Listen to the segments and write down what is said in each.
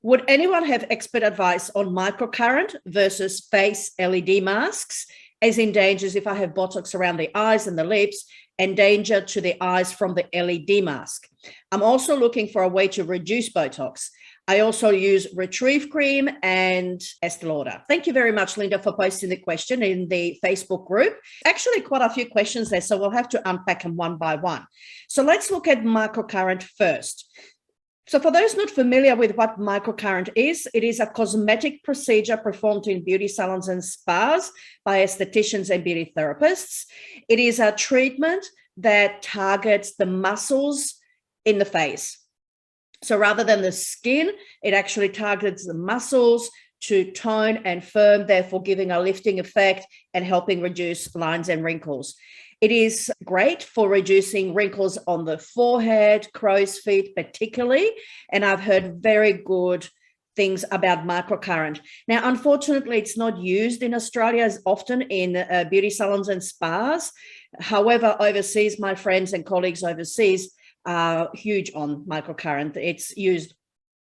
Would anyone have expert advice on microcurrent versus face LED masks, as in dangers if I have Botox around the eyes and the lips, and danger to the eyes from the LED mask? I'm also looking for a way to reduce Botox. I also use Retrieve Cream and Estee Lauder. Thank you very much, Linda, for posting the question in the Facebook group. Actually, quite a few questions there, so we'll have to unpack them one by one. So let's look at microcurrent first. So for those not familiar with what microcurrent is, it is a cosmetic procedure performed in beauty salons and spas by estheticians and beauty therapists. It is a treatment that targets the muscles in the face. So rather than the skin, it actually targets the muscles to tone and firm, therefore giving a lifting effect and helping reduce lines and wrinkles. It is great for reducing wrinkles on the forehead, crow's feet particularly, and I've heard very good things about microcurrent. Now, unfortunately, it's not used in Australia as often in beauty salons and spas. However, overseas, my friends and colleagues overseas are huge on microcurrent. It's used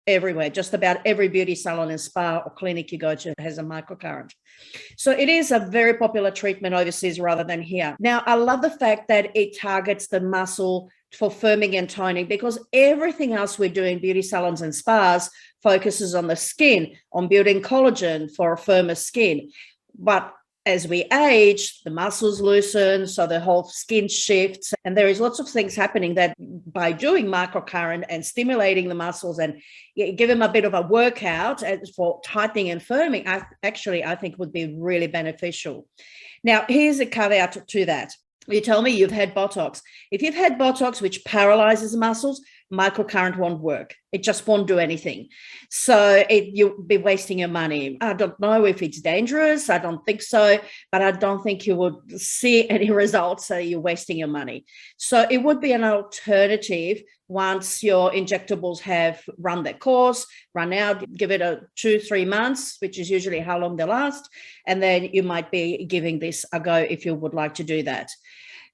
everywhere. Just about every beauty salon and spa or clinic you go to has a microcurrent. So it is a very popular treatment overseas rather than here. Now, I love the fact that it targets the muscle for firming and toning, because everything else we do in beauty salons and spas focuses on the skin, on building collagen for a firmer skin. But as we age, the muscles loosen, so the whole skin shifts. And there is lots of things happening that by doing microcurrent and stimulating the muscles and give them a bit of a workout for tightening and firming, I think would be really beneficial. Now, here's a caveat to that. You tell me you've had Botox. If you've had Botox, which paralyzes muscles, microcurrent won't work. It just won't do anything. So you'll be wasting your money. I don't know if it's dangerous. I don't think so, but I don't think you would see any results. So you're wasting your money. So it would be an alternative once your injectables have run their course, run out, give it 2-3 months, which is usually how long they last. And then you might be giving this a go if you would like to do that.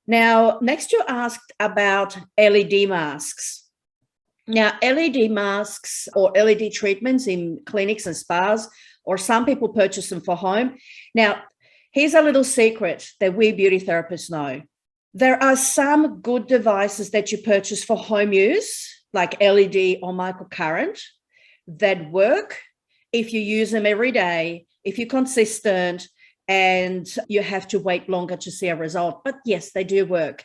Now, next you asked about LED masks. Now, LED masks or LED treatments in clinics and spas, or some people purchase them for home. Now, here's a little secret that we beauty therapists know. There are some good devices that you purchase for home use, like LED or microcurrent, that work if you use them every day, if you're consistent, and you have to wait longer to see a result. But yes, they do work.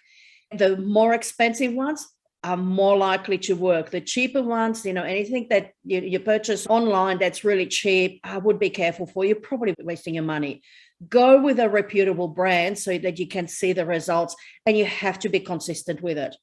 The more expensive ones are more likely to work. The cheaper ones, anything that you purchase online that's really cheap, I would be careful for. You're probably wasting your money. Go with a reputable brand so that you can see the results, and you have to be consistent with it.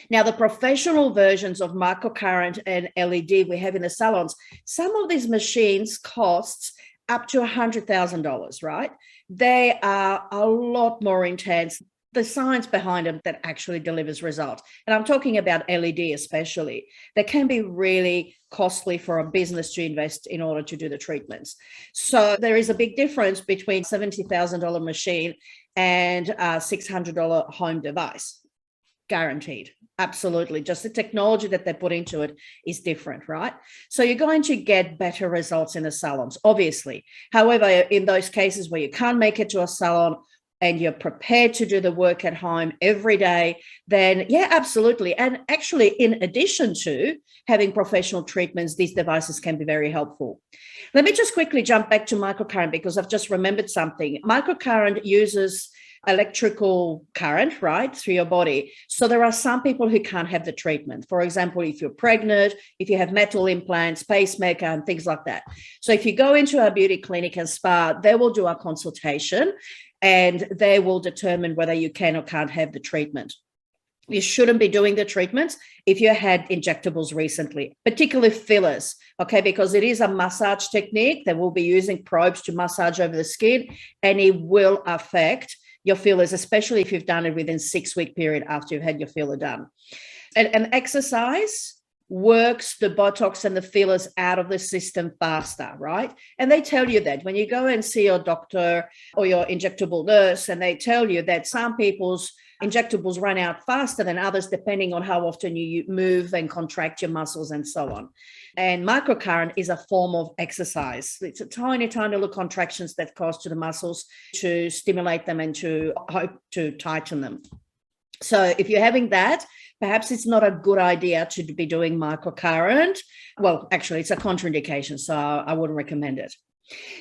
Now, the professional versions of microcurrent and LED we have in the salons, some of these machines cost up to $100,000, right? They are a lot more intense. The science behind them that actually delivers results. And I'm talking about LED especially. That can be really costly for a business to invest in order to do the treatments. So there is a big difference between $70,000 machine and a $600 home device. Guaranteed. Absolutely. Just the technology that they put into it is different, right? So you're going to get better results in the salons, obviously. However, in those cases where you can't make it to a salon and you're prepared to do the work at home every day, then yeah, absolutely. And actually, in addition to having professional treatments, these devices can be very helpful. Let me just quickly jump back to microcurrent because I've just remembered something. Microcurrent uses electrical current, right, through your body. So there are some people who can't have the treatment. For example, if you're pregnant, if you have metal implants, pacemaker, and things like that. So if you go into a beauty clinic and spa, they will do a consultation and they will determine whether you can or can't have the treatment. You shouldn't be doing the treatments if you had injectables recently, particularly fillers, okay, because it is a massage technique. They will be using probes to massage over the skin, and it will affect your fillers, especially if you've done it within a 6-week period after you've had your filler done. And exercise works the Botox and the fillers out of the system faster, right? And they tell you that when you go and see your doctor or your injectable nurse, and they tell you that some people's Injectables run out faster than others, depending on how often you move and contract your muscles and so on. And microcurrent is a form of exercise. It's a tiny, tiny little contractions that cause to the muscles to stimulate them and to hope to tighten them. So if you're having that, perhaps it's not a good idea to be doing microcurrent. Well, actually, it's a contraindication, so I wouldn't recommend it.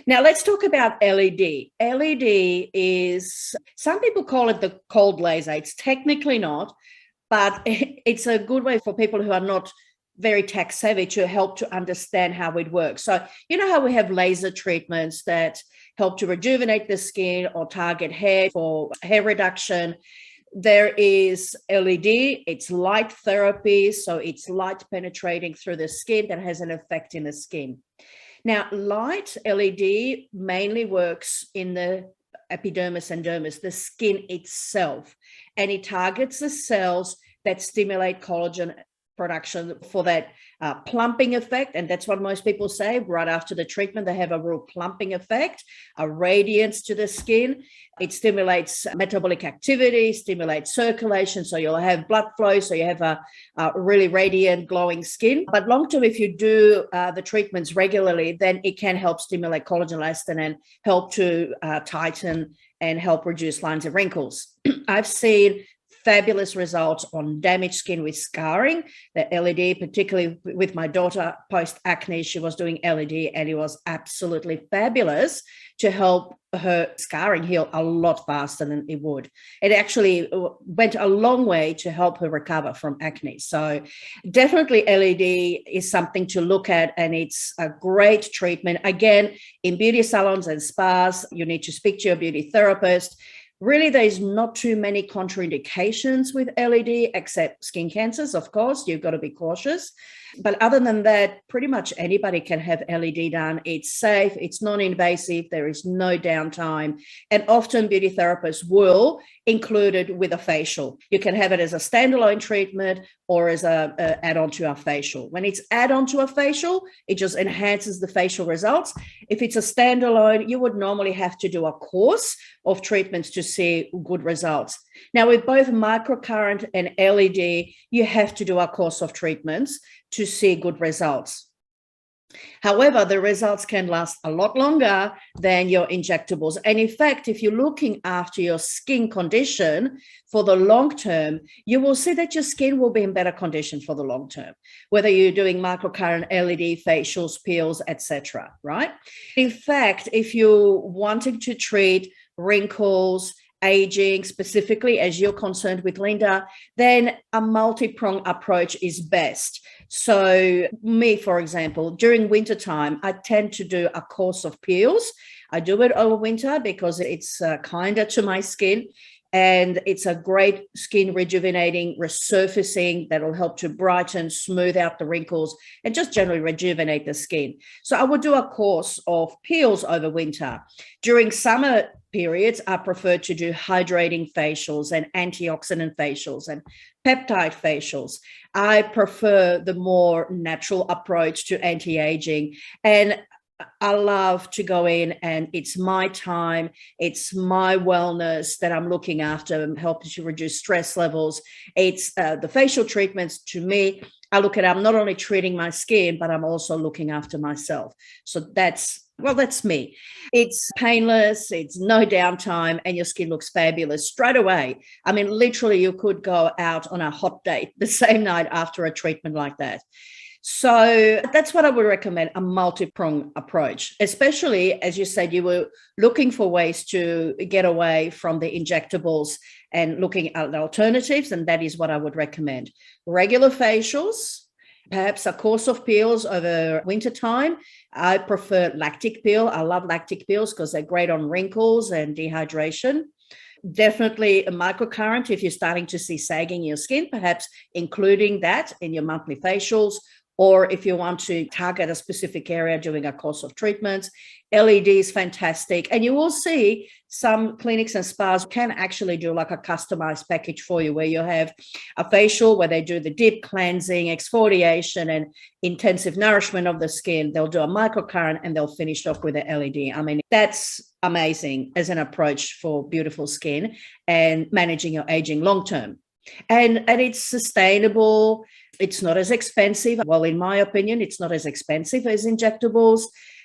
Now, let's talk about LED. LED is, some people call it the cold laser. It's technically not, but it's a good way for people who are not very tech savvy to help to understand how it works. So, you know how we have laser treatments that help to rejuvenate the skin or target hair for hair reduction. There is LED, it's light therapy, so it's light penetrating through the skin that has an effect in the skin. Now, light LED mainly works in the epidermis and dermis, the skin itself, and it targets the cells that stimulate collagen production for that plumping effect. And that's what most people say right after the treatment. They have a real plumping effect, a radiance to the skin. It stimulates metabolic activity, stimulates circulation. So you'll have blood flow. So you have a really radiant, glowing skin. But long term, if you do the treatments regularly, then it can help stimulate collagen elastin and help to tighten and help reduce lines of wrinkles. I've seen fabulous results on damaged skin with scarring. The LED, particularly with my daughter post acne, she was doing LED and it was absolutely fabulous to help her scarring heal a lot faster than it would. It actually went a long way to help her recover from acne. So definitely LED is something to look at, and it's a great treatment. Again, in beauty salons and spas, you need to speak to your beauty therapist. Really, there's not too many contraindications with LED, except skin cancers, of course. You've got to be cautious. But other than that, pretty much anybody can have LED done. It's safe, it's non-invasive, there is no downtime. And often beauty therapists will include it with a facial. You can have it as a standalone treatment or as a add-on to a facial. When it's add-on to a facial, it just enhances the facial results. If it's a standalone, you would normally have to do a course of treatments to see good results. Now, with both microcurrent and LED, you have to do a course of treatments to see good results. However, the results can last a lot longer than your injectables. And in fact, if you're looking after your skin condition for the long term, you will see that your skin will be in better condition for the long term, whether you're doing microcurrent, LED, facials, peels, etc. Right? In fact, if you're wanting to treat wrinkles, aging specifically, as you're concerned with, Linda, then a multi-pronged approach is best. So me, for example, during wintertime, I tend to do a course of peels. I do it over winter because it's kinder to my skin. And it's a great skin rejuvenating, resurfacing that will help to brighten, smooth out the wrinkles, and just generally rejuvenate the skin. So I would do a course of peels over winter. During summer periods, I prefer to do hydrating facials and antioxidant facials and peptide facials. I prefer the more natural approach to anti-aging. And I love to go in, and it's my time, it's my wellness that I'm looking after and helping to reduce stress levels. It's the facial treatments. To me, I look at, I'm not only treating my skin, but I'm also looking after myself. So that's me. It's painless, it's no downtime, and your skin looks fabulous straight away. I mean, literally, you could go out on a hot date the same night after a treatment like that. So that's what I would recommend, a multi-pronged approach, especially, as you said, you were looking for ways to get away from the injectables and looking at alternatives, and that is what I would recommend. Regular facials, perhaps a course of peels over wintertime. I prefer lactic peel. I love lactic peels because they're great on wrinkles and dehydration. Definitely a microcurrent if you're starting to see sagging in your skin, perhaps including that in your monthly facials. Or if you want to target a specific area, doing a course of treatments. LED is fantastic. And you will see some clinics and spas can actually do like a customized package for you, where you have a facial where they do the deep cleansing, exfoliation, and intensive nourishment of the skin. They'll do a microcurrent and they'll finish off with an LED. I mean, that's amazing as an approach for beautiful skin and managing your aging long term. And it's sustainable. It's not as expensive. Well, in my opinion, it's not as expensive as injectables.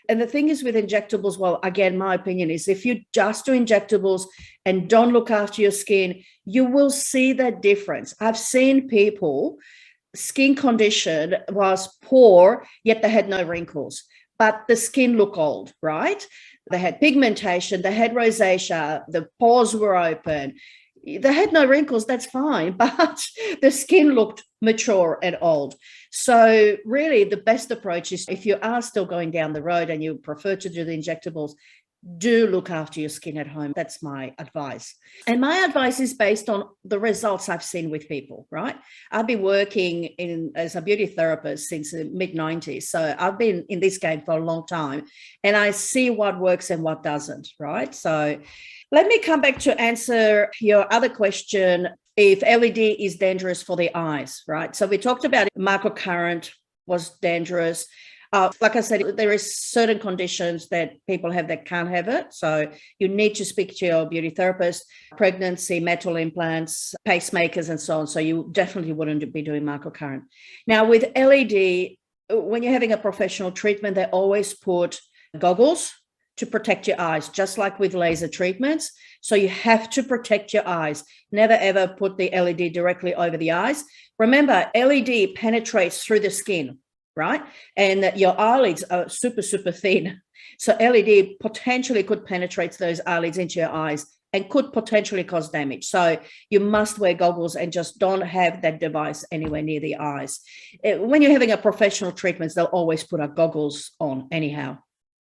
And the thing is with injectables, well, again, my opinion is if you just do injectables and don't look after your skin, you will see that difference. I've seen people, skin condition was poor, yet they had no wrinkles, but the skin looked old, right? They had pigmentation, they had rosacea, the pores were open. They had no wrinkles, that's fine, but the skin looked mature and old. So really the best approach is, if you are still going down the road and you prefer to do the injectables, do look after your skin at home. That's my advice. And my advice is based on the results I've seen with people, right? I've been working as a beauty therapist since the mid-90s. So I've been in this game for a long time, and I see what works and what doesn't, right? So let me come back to answer your other question, if LED is dangerous for the eyes, right? So we talked about microcurrent was dangerous. Like I said, there is certain conditions that people have that can't have it. So you need to speak to your beauty therapist, pregnancy, metal implants, pacemakers, and so on. So you definitely wouldn't be doing microcurrent. Now with LED, when you're having a professional treatment, they always put goggles to protect your eyes, just like with laser treatments. So you have to protect your eyes. Never ever put the LED directly over the eyes. Remember, LED penetrates through the skin, right? And your eyelids are super, super thin. So LED potentially could penetrate those eyelids into your eyes and could potentially cause damage. So you must wear goggles and just don't have that device anywhere near the eyes. When you're having a professional treatment, they'll always put our goggles on anyhow.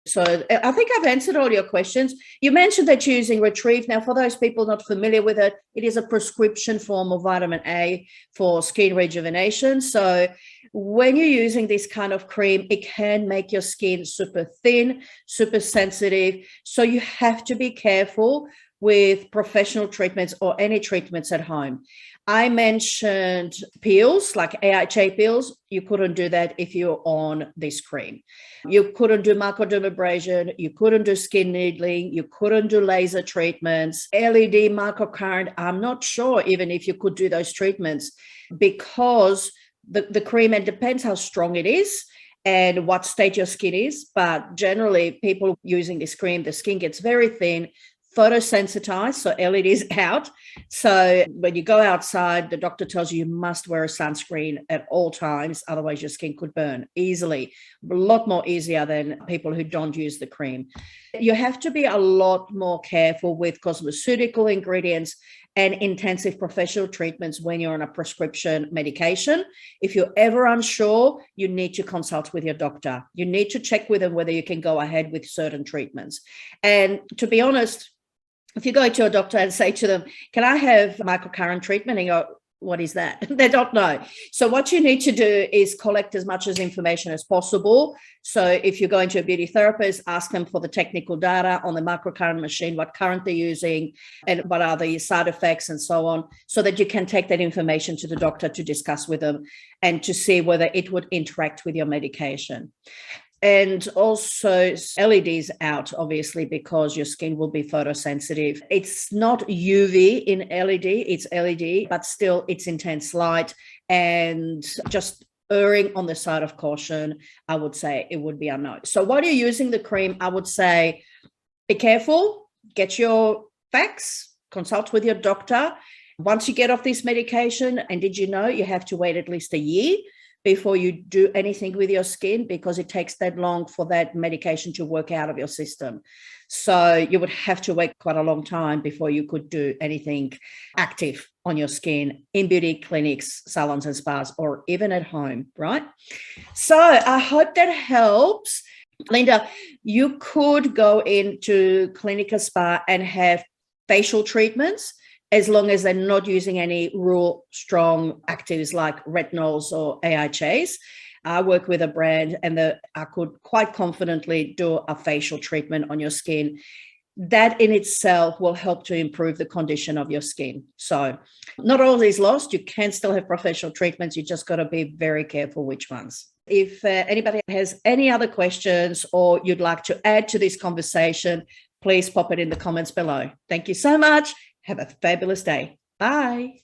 So I think I've answered all your questions. You mentioned that you're using Retrieve. Now, for those people not familiar with it, it is a prescription form of vitamin A for skin rejuvenation. So when you're using this kind of cream, it can make your skin super thin, super sensitive. So you have to be careful with professional treatments or any treatments at home. I mentioned peels, like AHA peels. You couldn't do that if you're on this cream. You couldn't do microdermabrasion. You couldn't do skin needling. You couldn't do laser treatments. LED, microcurrent, I'm not sure even if you could do those treatments, because the cream, it depends how strong it is and what state your skin is. But generally, people using this cream, the skin gets very thin, photosensitized, so LED is out. So when you go outside, the doctor tells you must wear a sunscreen at all times, otherwise your skin could burn easily, a lot more easier than people who don't use the cream. You have to be a lot more careful with cosmeceutical ingredients and intensive professional treatments when you're on a prescription medication. If you're ever unsure, you need to consult with your doctor. You need to check with them whether you can go ahead with certain treatments. And to be honest, if you go to a doctor and say to them, can I have microcurrent treatment? And you go, what is that? They don't know. So what you need to do is collect as much information as possible. So if you're going to a beauty therapist, ask them for the technical data on the microcurrent machine, what current they're using, and what are the side effects and so on, so that you can take that information to the doctor to discuss with them and to see whether it would interact with your medication. And also LEDs out, obviously, because your skin will be photosensitive. It's not UV in LED, it's LED, but still it's intense light, and just erring on the side of caution, I would say it would be a no. So while you're using the cream, I would say be careful, get your facts, consult with your doctor. Once you get off this medication, and did you know you have to wait at least a year before you do anything with your skin, because it takes that long for that medication to work out of your system. So you would have to wait quite a long time before you could do anything active on your skin in beauty clinics, salons and spas, or even at home, right? So I hope that helps. Linda, you could go into clinic or spa and have facial treatments, as long as they're not using any raw, strong actives like retinols or AHAs. I work with a brand, and I could quite confidently do a facial treatment on your skin. That in itself will help to improve the condition of your skin. So not all is lost. You can still have professional treatments. You just got to be very careful which ones. If anybody has any other questions or you'd like to add to this conversation, please pop it in the comments below. Thank you so much. Have a fabulous day. Bye.